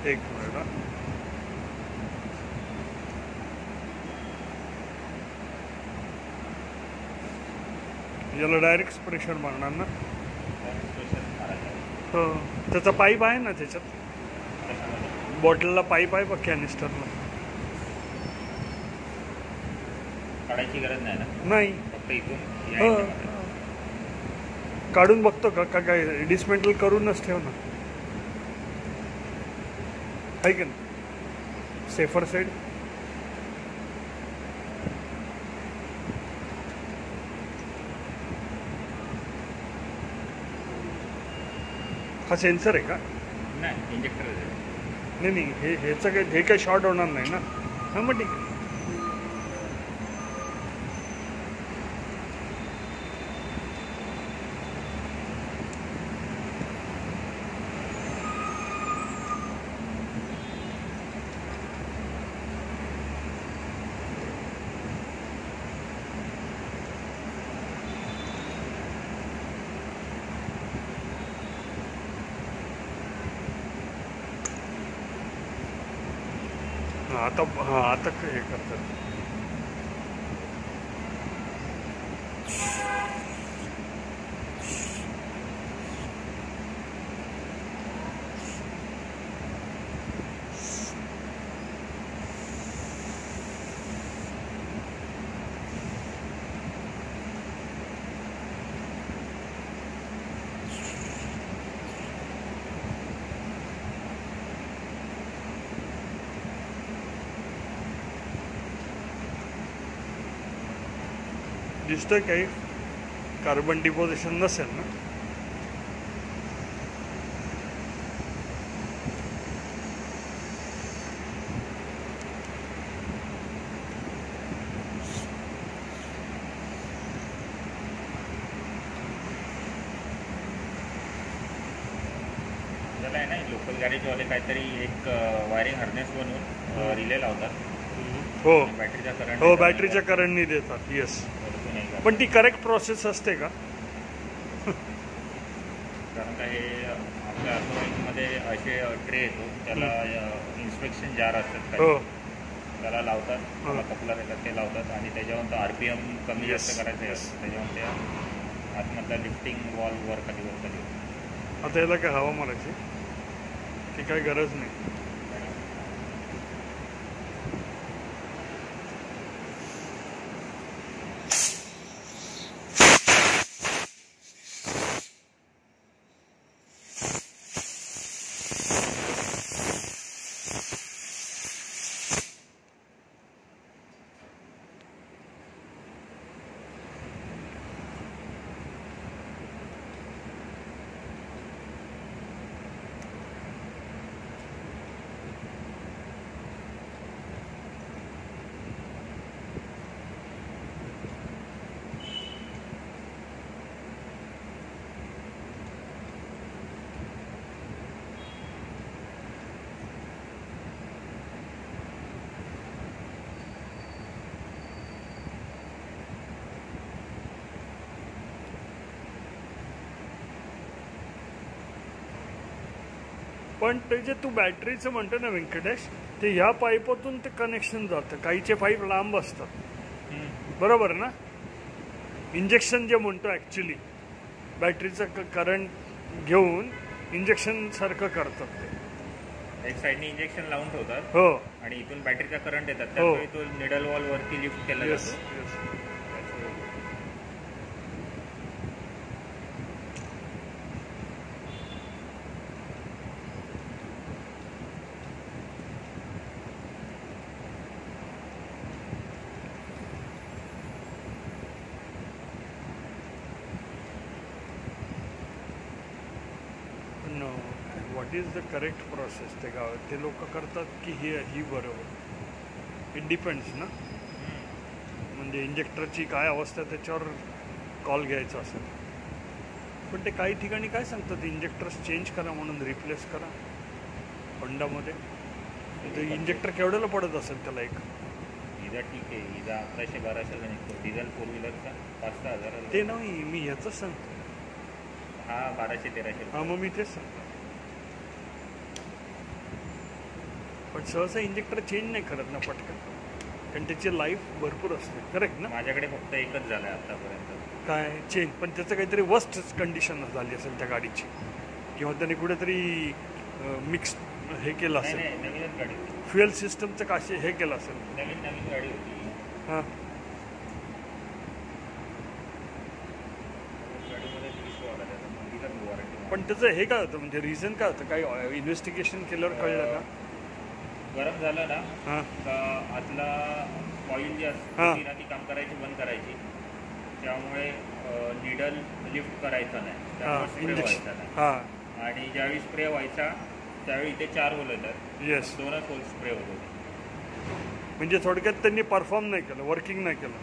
एक मिनिट. याला direct pressure मारणार ना. हो त्याचा पाईप आहे ना त्याच्यात. बॉटलला पाईप आहे बघ कॅनिस्टरला. काढायची गरज नाही ना. नाही फक्त इथून हो काढून बघतो का काय डिसमेंटल करूनच ठेव ना. आहे का ना सेफर साईड. हा सेन्सर आहे का. नाही इंजेक्टर नाही नाही ह्याचं काही हे काही शॉर्ट होणार नाही ना. हां मग ठीक आहे. आता हे करतात. दिसतोय काही कार्बन डिपॉझिशन नसेल ना. त्याला आहे ना लोकल गॅरेजवाले काहीतरी एक वायरिंग हार्नेस बनवून रिले लावतात. हो बॅटरीचा करंट. हो बॅटरीच्या करंटनी देतात. येस पण ती करेक्ट प्रोसेस असते का. कारण का हे आपल्या ऑटोमॅटिकमध्ये असे ट्रे येतो त्याला इन्स्पेक्शन जार असतात हो त्याला लावतात. त्याला कपलर येतात ते लावतात आणि त्याच्यावर RPM कमी जास्त करायचं आहे. त्याच्यावर ते आतमधला लिफ्टिंग वॉल वर खाली वर खाली. आता याला काय हवा मारायची ती काही गरज नाही. पण ते जे तू बॅटरीचं म्हणतो ना व्यंकटेश ते ह्या पाईपातून ते कनेक्शन जातं. काहीचे पाईप लांब असतात बरोबर ना. इंजेक्शन जे म्हणतो ॲक्च्युली बॅटरीचं करंट घेऊन इंजेक्शन सारखं करतात ते. एक साईडने इंजेक्शन लावून ठेवतात हो आणि इथून बॅटरीचा करंट येतात. त्यामुळे तो निडल वॉल वरती लिफ्ट केला जातो. What is the correct process ते लोक करतात की ही बरोबर. इट डिपेंड्स ना. म्हणजे इंजेक्टरची काय अवस्था त्याच्यावर कॉल घ्यायचा असेल. पण ते काही ठिकाणी काय सांगतात इंजेक्टर्स चेंज करा म्हणून रिप्लेस करा होंडामध्ये. ते इंजेक्टर केवढ्याला पडत असेल त्याला एक. इजा ठीक आहे. इजा 1100-1200 निघतो. डिझेल 4 व्हीलरचा 5-6 हजार. ते नाही मी ह्याचंच सांगतो. हा 1200-1300. हां मग मी तेच सांगतो. पण सहसा इंजेक्टर चेंज नाही करत ना पटकन, कारण त्याची लाईफ भरपूर असते. करेक्ट ना? माझ्याकडे फक्त एकच झालं आहे आतापर्यंत. काय चेंज, पण त्याचं काहीतरी वर्स्ट कंडिशन झाली असेल त्या गाडीची, किंवा त्याने कुठेतरी मिक्स हे केलं नाही असेल, नाही, नवीनच गाडी होती. फ्युएल सिस्टमचं काशी हे केलं असेल. नवीन गाडी होती. हां, गाडीमध्ये इश्यू आला त्याचा, मेडिकल वॉरंटी. पण त्याचं हे काय होतं, म्हणजे रिझन काय होतं, काही इन्व्हेस्टिगेशन केल्यावर कळलं का? गरम झालं ना हां तर आतला कॉईल जी हां. असते ना ती काम करायची बंद करायची, त्यामुळे निडल लिफ्ट करायचा नाही, त्यामुळे हां, स्प्रे इंजेक्शन. व्हायचा नाही. हां, आणि ज्यावेळी स्प्रे व्हायचा त्यावेळी इथे 4 होल येतात, येस. 2च होल स्प्रे होत होते. म्हणजे थोडक्यात त्यांनी परफॉर्म नाही केलं, वर्किंग नाही केलं.